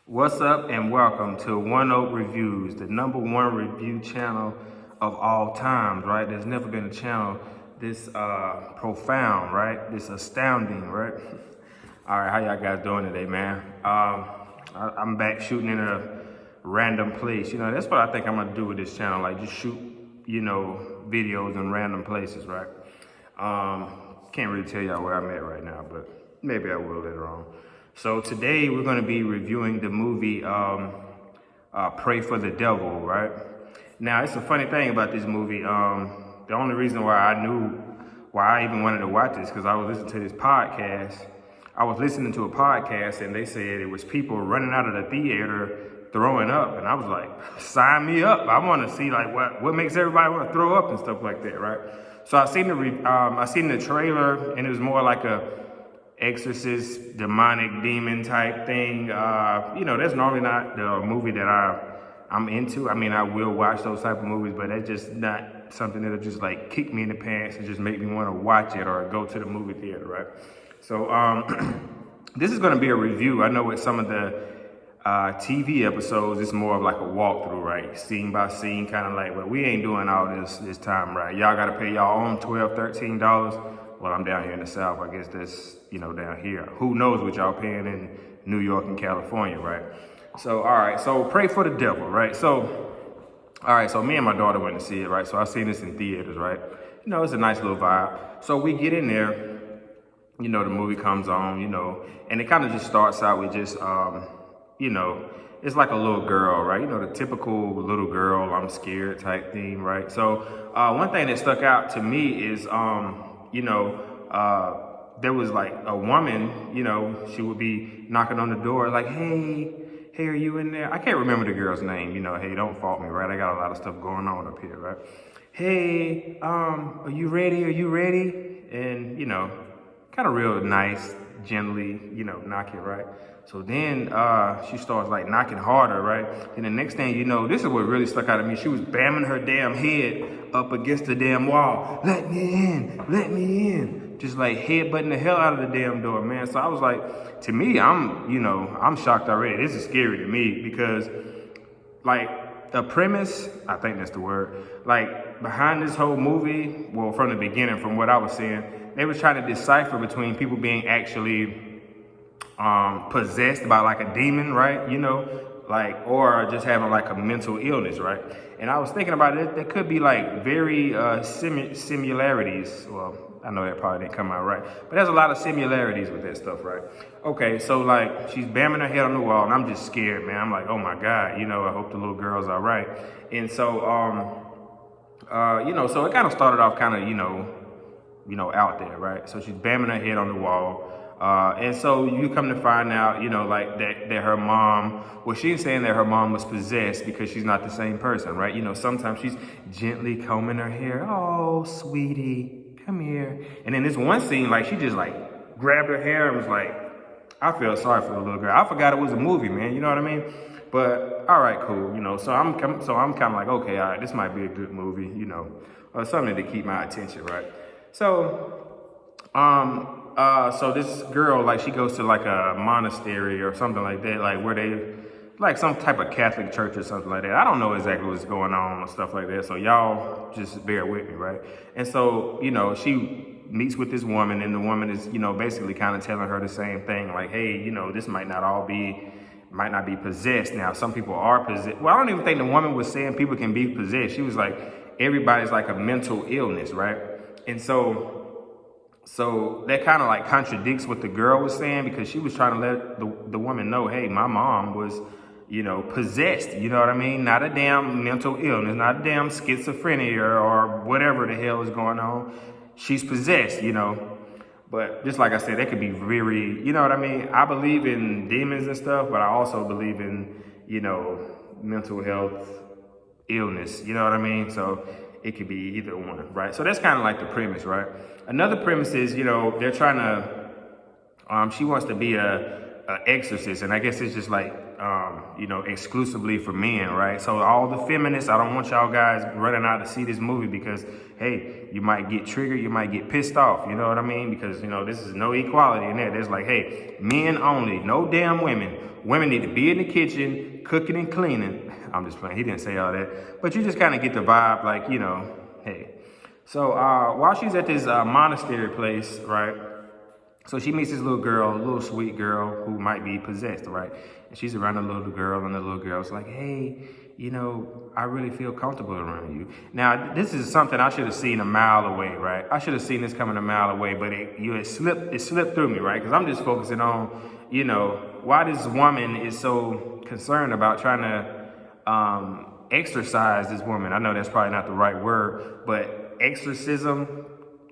What's up and welcome to One Oak Reviews, the number one review channel of all times, right? There's never been a channel this profound, this astounding, right? All right, how y'all guys doing today, man? I'm back shooting in a random place. You know, that's what I think I'm gonna do with this channel, like just shoot, videos in random places, right? Can't really tell y'all where I'm at right now, but maybe I will later on. So today we're going to be reviewing the movie Pray for the Devil, right? Now, it's a funny thing about this movie. The only reason why I even wanted to watch this, because I was listening to this podcast. I was listening to a podcast and they said it was people running out of the theater throwing up. And I was like, sign me up. I want to see like what makes everybody want to throw up and stuff like that, right? So I seen the trailer and it was more like a exorcist, demonic demon type thing. That's normally not the movie that I'm into. I mean, I will watch those type of movies, but that's just not something that'll just like kick me in the pants and just make me want to watch it or go to the movie theater, right? So this is going to be a review. I know with some of the TV episodes, it's more of like a walkthrough, right? Scene by scene, kind of like, well, we ain't doing all this time, right? Y'all got to pay y'all own $12, $13. Well, I'm down here in the South. I guess that's, down here. Who knows what y'all paying in New York and California, right? So, all right. So Pray for the Devil, right? So, all right. So me and my daughter went to see it, right? So I seen this in theaters, right? It's a nice little vibe. So we get in there, the movie comes on, and it kind of just starts out with just, it's like a little girl, right? The typical little girl, I'm scared type theme, right? So one thing that stuck out to me is, there was like a woman, she would be knocking on the door like, hey, are you in there? I can't remember the girl's name, hey, don't fault me, right? I got a lot of stuff going on up here, right? Hey, are you ready? And, kind of real nice, gently, knocking, right? So then she starts like knocking harder, right? And the next thing you know, this is what really stuck out to me. She was bamming her damn head up against the damn wall. Let me in. Just like headbutting the hell out of the damn door, man. So I was like, to me, I'm shocked already. This is scary to me because like the premise, I think that's the word, like behind this whole movie, well, from the beginning, from what I was seeing, they was trying to decipher between people being actually possessed by like a demon, right? Or just having like a mental illness, right? And I was thinking about it, there could be like very similarities. Well, I know that probably didn't come out right, but there's a lot of similarities with that stuff, right? Okay, so like she's bamming her head on the wall and I'm just scared, man. I'm like, oh my God, I hope the little girl's all right. And so, so it kind of started off kind of, out there, right? So she's bamming her head on the wall. And so you come to find out, like that her mom, well, she's saying that her mom was possessed because she's not the same person, right? Sometimes she's gently combing her hair. Oh, sweetie, come here. And then this one scene, like she just like grabbed her hair and was like, I feel sorry for the little girl. I forgot it was a movie, man. You know what I mean? But all right, cool. So I'm kind of like, okay, all right, this might be a good movie, or something to keep my attention, right? So, so this girl, like she goes to like a monastery or something like that, like where they, like some type of Catholic church or something like that. I don't know exactly what's going on or stuff like that. So y'all just bear with me, right? And so, she meets with this woman and the woman is, basically kind of telling her the same thing. Like, hey, this might not be possessed. Now, some people are possessed. Well, I don't even think the woman was saying people can be possessed. She was like, everybody's like a mental illness, right? And so that kind of like contradicts what the girl was saying because she was trying to let the woman know, hey, my mom was, possessed. You know what I mean? Not a damn mental illness, not a damn schizophrenia or whatever the hell is going on. She's possessed, But just like I said, that could be very, you know what I mean? I believe in demons and stuff, but I also believe in, mental health illness. You know what I mean? So it could be either one, right? So that's kind of like the premise, right? Another premise is, they're trying to, she wants to be a exorcist, and I guess it's just like you know, exclusively for men, right? So all the feminists, I don't want y'all guys running out to see this movie because hey, you might get triggered, you might get pissed off, you know what I mean? Because you know, this is no equality in there. There's like, hey, men only, no damn women. Women need to be in the kitchen cooking and cleaning. I'm just playing, he didn't say all that, but you just kind of get the vibe, like, you know, hey. So while she's at this monastery place, right? So she meets this little girl, a little sweet girl who might be possessed, right? And she's around the little girl, and the little girl's like, hey, you know, I really feel comfortable around you. Now, this is something I should have seen a mile away, right? I should have seen this coming a mile away, but it slipped through me, right? Because I'm just focusing on, you know, why this woman is so concerned about trying to exorcise this woman. I know that's probably not the right word, but exorcism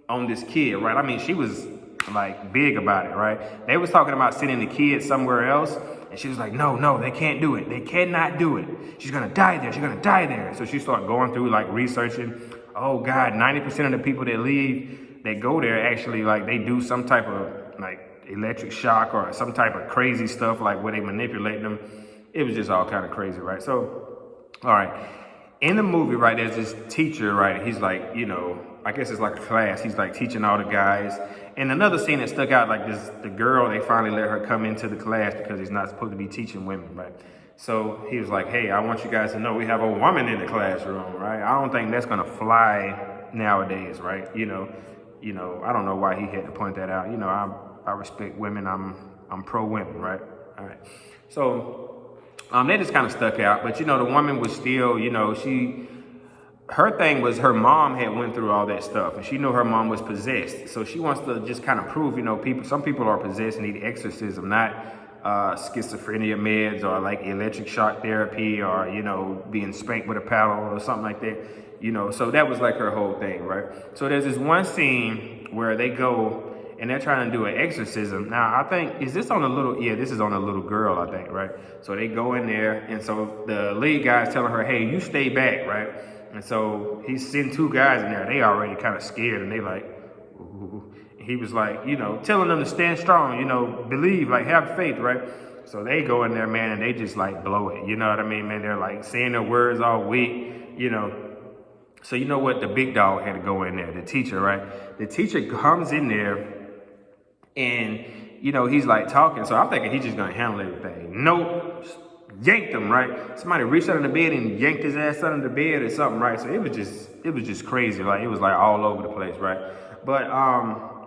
on this kid, right? I mean, she was like big about it, right? They was talking about sending the kid somewhere else, and she was like, no, they can't do it. They cannot do it. She's gonna die there. She's gonna die there. So she started going through like researching. Oh God, 90% of the people that go there actually like they do some type of like electric shock or some type of crazy stuff like where they manipulate them. It was just all kind of crazy, right? So, all right. In the movie, right, there's this teacher, right? He's like, you know, I guess it's like a class. He's like teaching all the guys. And another scene that stuck out, like the girl, they finally let her come into the class because he's not supposed to be teaching women, right? So he was like, hey, I want you guys to know we have a woman in the classroom, right? I don't think that's gonna fly nowadays, right? You know, I don't know why he had to point that out. You know, I respect women. I'm pro women, right? All right. So that just kind of stuck out. But you know, the woman was still, you know, her thing was her mom had went through all that stuff, and she knew her mom was possessed. So she wants to just kind of prove, you know, some people are possessed and need exorcism, not schizophrenia meds or like electric shock therapy or, you know, being spanked with a paddle or something like that, you know. So that was like her whole thing, right? So there's this one scene where they go and they're trying to do an exorcism. Now, I think, this is on a little girl, I think, right? So they go in there, and so the lead guy's telling her, hey, you stay back, right? And so he sent two guys in there. They already kind of scared, and they like, ooh. He was like, you know, telling them to stand strong, you know, believe, like have faith, right? So they go in there, man, and they just like blow it. You know what I mean, man? They're like saying their words all weak, you know. So you know what? The big dog had to go in there, the teacher, right? The teacher comes in there, and, you know, he's like talking. So I'm thinking he's just going to handle everything. Nope. Yanked him, right? Somebody reached under the bed and yanked his ass under the bed or something, right? So it was just crazy. Like, it was like all over the place, right? But,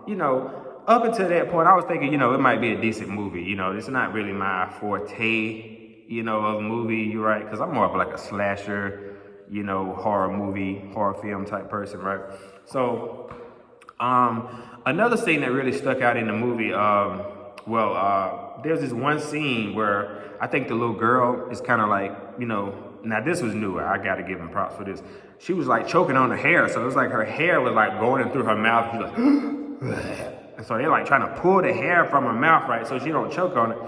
you know, up until that point, I was thinking, you know, it might be a decent movie. You know, it's not really my forte, you know, of movie, you're right? Because I'm more of like a slasher, you know, horror film type person, right? So, another scene that really stuck out in the movie, there's this one scene where I think the little girl is kind of like, you know, now this was new. I got to give him props for this. She was like choking on her hair. So it was like her hair was like going in through her mouth. She's like, and so they're like trying to pull the hair from her mouth, right? So she don't choke on it.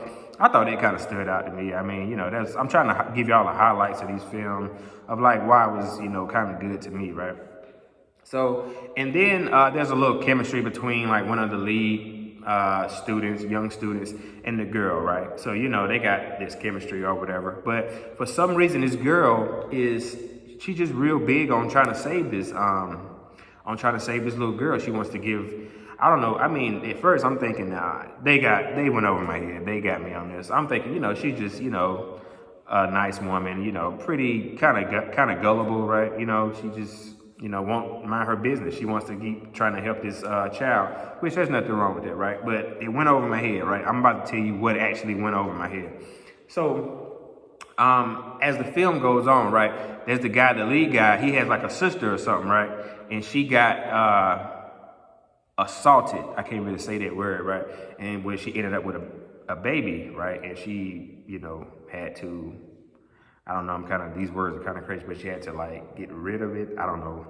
I thought it kind of stood out to me. I mean, you know, I'm trying to give y'all the highlights of these films of like why it was, you know, kind of good to me, right? So, and then there's a little chemistry between like one of the lead young students, and the girl, right? So, you know, they got this chemistry or whatever. But for some reason, this girl she's just real big on trying to save this, little girl. She wants to give, I don't know. I mean, at first I'm thinking, they went over my head. They got me on this. I'm thinking, you know, she's just, you know, a nice woman, you know, pretty kind of gullible, right? You know, she just, you know, won't mind her business. She wants to keep trying to help this child, which there's nothing wrong with that, right? But it went over my head, right? I'm about to tell you what actually went over my head. So, as the film goes on, right, there's the lead guy, he has like a sister or something, right? And she got assaulted. I can't really say that word, right? And where she ended up with a baby, right? And she, you know, had to, I don't know, these words are kind of crazy, but she had to like get rid of it. I don't know.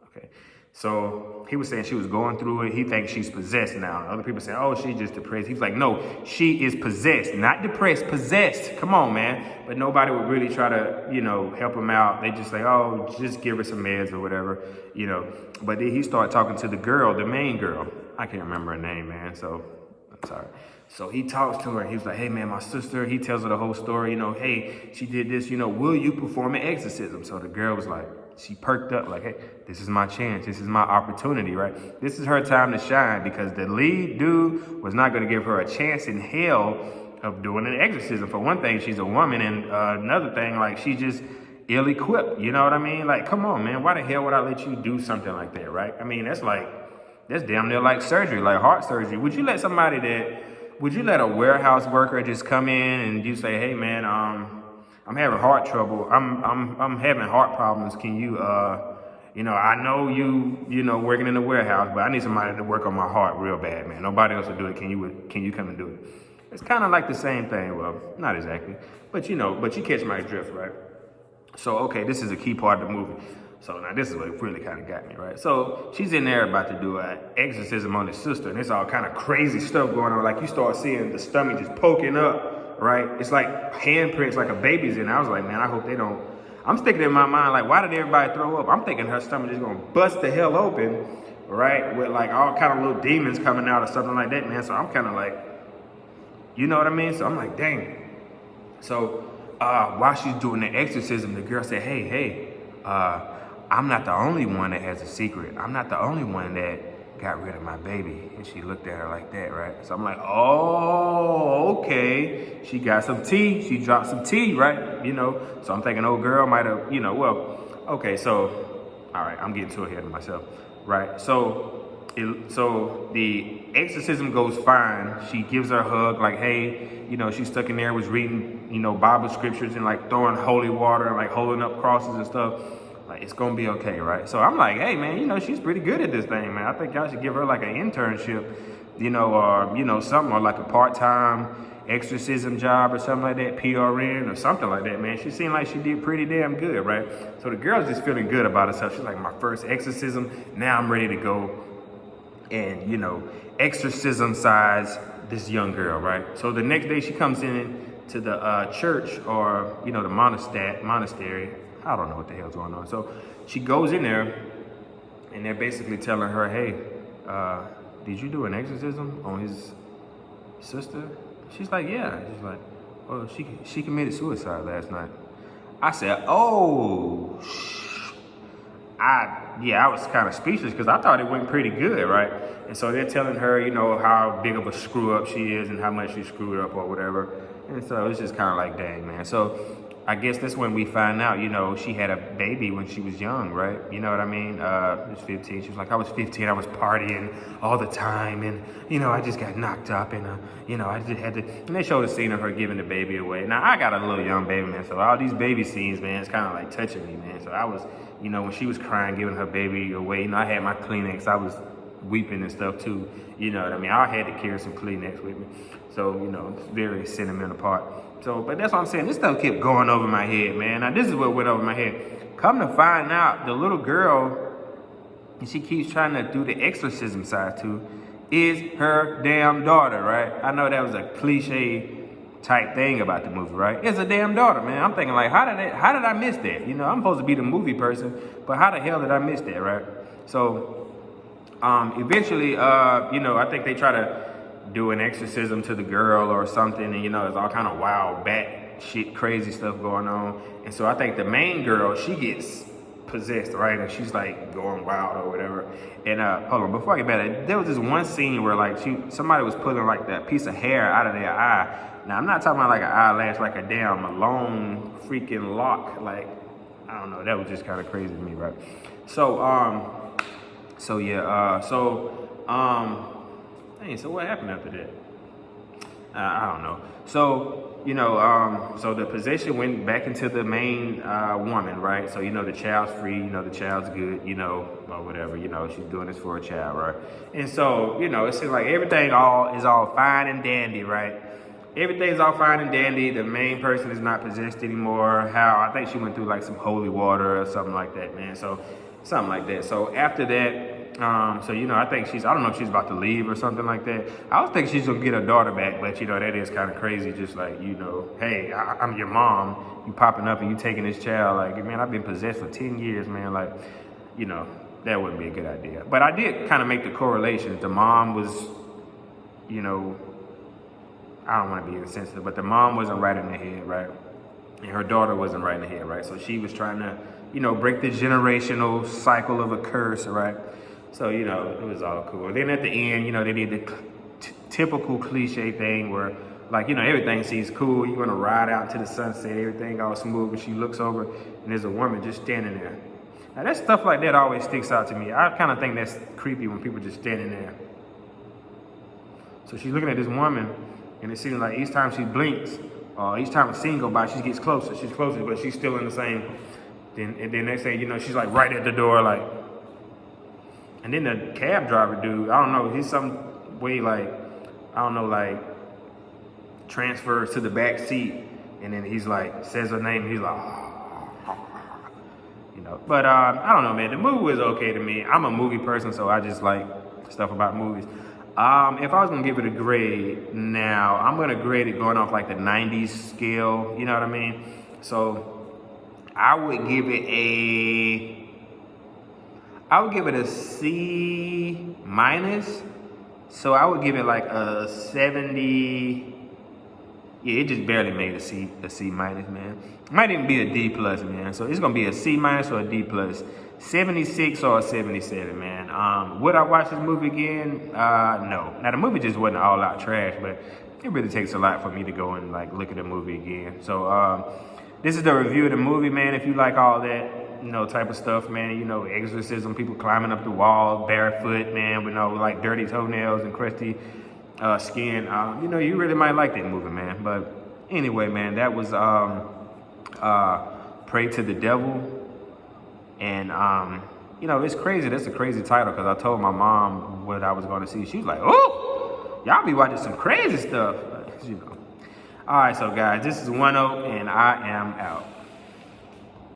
Okay. So he was saying she was going through it. He thinks she's possessed now. Other people say, oh, she's just depressed. He's like, no, she is possessed, not depressed, possessed. Come on, man. But nobody would really try to, you know, help him out. They just say, oh, just give her some meds or whatever, you know. But then he started talking to the girl, the main girl. I can't remember her name, man. So I'm sorry. So he talks to her and he was like, hey man, my sister, he tells her the whole story, hey, she did this, will you perform an exorcism? So the girl was like, she perked up like, hey, this is my chance. This is my opportunity, right? This is her time to shine, because the lead dude was not going to give her a chance in hell of doing an exorcism. For one thing, she's a woman, and another thing, like, she's just ill-equipped, you know what I mean? Like, come on, man, why the hell would I let you do something like that, right? I mean, that's damn near like surgery, like heart surgery. Would you let a warehouse worker just come in and you say, hey man, I'm having heart trouble. I'm having heart problems. Can you, I know you working in the warehouse, but I need somebody to work on my heart real bad, man. Nobody else will do it. Can you come and do it? It's kind of like the same thing. Well, not exactly, but you catch my drift, right? So, okay, this is a key part of the movie. So now this is what really kind of got me, right? So she's in there about to do an exorcism on his sister, and it's all kind of crazy stuff going on. Like, you start seeing the stomach just poking up, right? It's like handprints, like a baby's in. I was like, man, I hope they don't. I'm sticking in my mind, like, why did everybody throw up? I'm thinking her stomach is gonna bust the hell open, right? With like all kind of little demons coming out or something like that, man. So I'm kind of like, you know what I mean? So I'm like, dang. So while she's doing the exorcism, the girl said, hey, I'm not the only one that has a secret. I'm not the only one that got rid of my baby. And she looked at her like that, right? So I'm like, oh, okay. She got some tea. She dropped some tea, right? So I'm thinking old girl might have, okay. So, all right, I'm getting too ahead of myself, right? So the exorcism goes fine. She gives her a hug, like, hey, she's stuck in there, was reading, Bible scriptures and like throwing holy water and like holding up crosses and stuff. Like, it's gonna be okay, right? So I'm like, hey man, she's pretty good at this thing, man. I think y'all should give her like an internship, or something, or like a part-time exorcism job or something like that, PRN or something like that, man. She seemed like she did pretty damn good, right? So the girl's just feeling good about herself. She's like, my first exorcism, now I'm ready to go and, exorcism size this young girl, right? So the next day she comes in to the church, or, the monastery. I don't know what the hell's going on. So she goes in there and they're basically telling her, hey, did you do an exorcism on his sister? She's like, yeah. She's like, oh, she committed suicide last night. I said, oh, I was kind of speechless because I thought it went pretty good, right? And so they're telling her, how big of a screw up she is and how much she screwed up or whatever. And so it's just kind of like, dang, man. So I guess that's when we find out, she had a baby when she was young, right? You know what I mean? She was 15. She was like, I was 15. I was partying all the time. And, I just got knocked up. And, I just had to. And they showed a scene of her giving the baby away. Now, I got a little young baby, man. So all these baby scenes, man, it's kind of like touching me, man. So I was, when she was crying, giving her baby away, I had my Kleenex. I was weeping and stuff, too. You know what I mean? I had to carry some Kleenex with me. So, it's very sentimental part. So, but that's what I'm saying. This stuff kept going over my head, man. Now, this is what went over my head. Come to find out, the little girl, and she keeps trying to do the exorcism side too, is her damn daughter, right? I know that was a cliche type thing about the movie, right? It's a damn daughter, man. I'm thinking like, how did I miss that? I'm supposed to be the movie person, but how the hell did I miss that, right? So, eventually, I think they try to do an exorcism to the girl or something, and it's all kind of wild, bat shit, crazy stuff going on. And so I think the main girl, she gets possessed, right? And she's like going wild or whatever. And hold on, before I get back, there was this one scene where like somebody was pulling like that piece of hair out of their eye. Now I'm not talking about like an eyelash, like a long freaking lock. Like, I don't know, that was just kind of crazy to me, right? So so what happened after that? I don't know. So, so the possession went back into the main woman, right? So, the child's free, the child's good, or whatever, she's doing this for a child, right? And so, it seems like everything is all fine and dandy, right? Everything's all fine and dandy. The main person is not possessed anymore. I think she went through like some holy water or something like that, man. So, something like that. So after that, I think I don't know if she's about to leave or something like that. I was thinking she's gonna get her daughter back, but that is kind of crazy. Just like, hey, I'm your mom. You popping up and you taking this child. Like, man, I've been possessed for 10 years, man. Like, that wouldn't be a good idea. But I did kind of make the correlation. The mom was, I don't want to be insensitive, but the mom wasn't right in the head, right? And her daughter wasn't right in the head, right? So she was trying to, break the generational cycle of a curse, right? So, it was all cool. Then at the end, they did the typical cliche thing where, like, everything seems cool. You want to ride out to the sunset, everything all smooth, and she looks over and there's a woman just standing there. Now, that stuff like that always sticks out to me. I kind of think that's creepy when people just standing there. So she's looking at this woman, and it seems like each time she blinks, each time a scene go by, she gets closer. She's closer, but she's still in the same. Then next thing she's like right at the door, like. And then the cab driver dude, I don't know, he's some way like, transfers to the back seat, and then he's like says her name, and he's like, But I don't know, man. The movie was okay to me. I'm a movie person, so I just like stuff about movies. If I was gonna give it a grade now, I'm gonna grade it going off like the 90s scale. You know what I mean? So I would give it a C minus. So I would give it like a 70. Yeah, it just barely made a C minus, man. It might even be a D plus, man. So it's gonna be a C minus or a D plus. 76 or a 77, man. Would I watch this movie again? No. Now the movie just wasn't all out trash, but it really takes a lot for me to go and like look at the movie again. So this is the review of the movie, man. If you like all that, type of stuff, man, exorcism, people climbing up the wall barefoot, man, with like dirty toenails and crusty skin, you really might like that movie, man. But anyway, man, that was Pray to the Devil. And it's crazy. That's a crazy title, because I told my mom what I was going to see. She was like, "Oh, y'all be watching some crazy stuff." All right, so guys, this is One Oak, and I am out.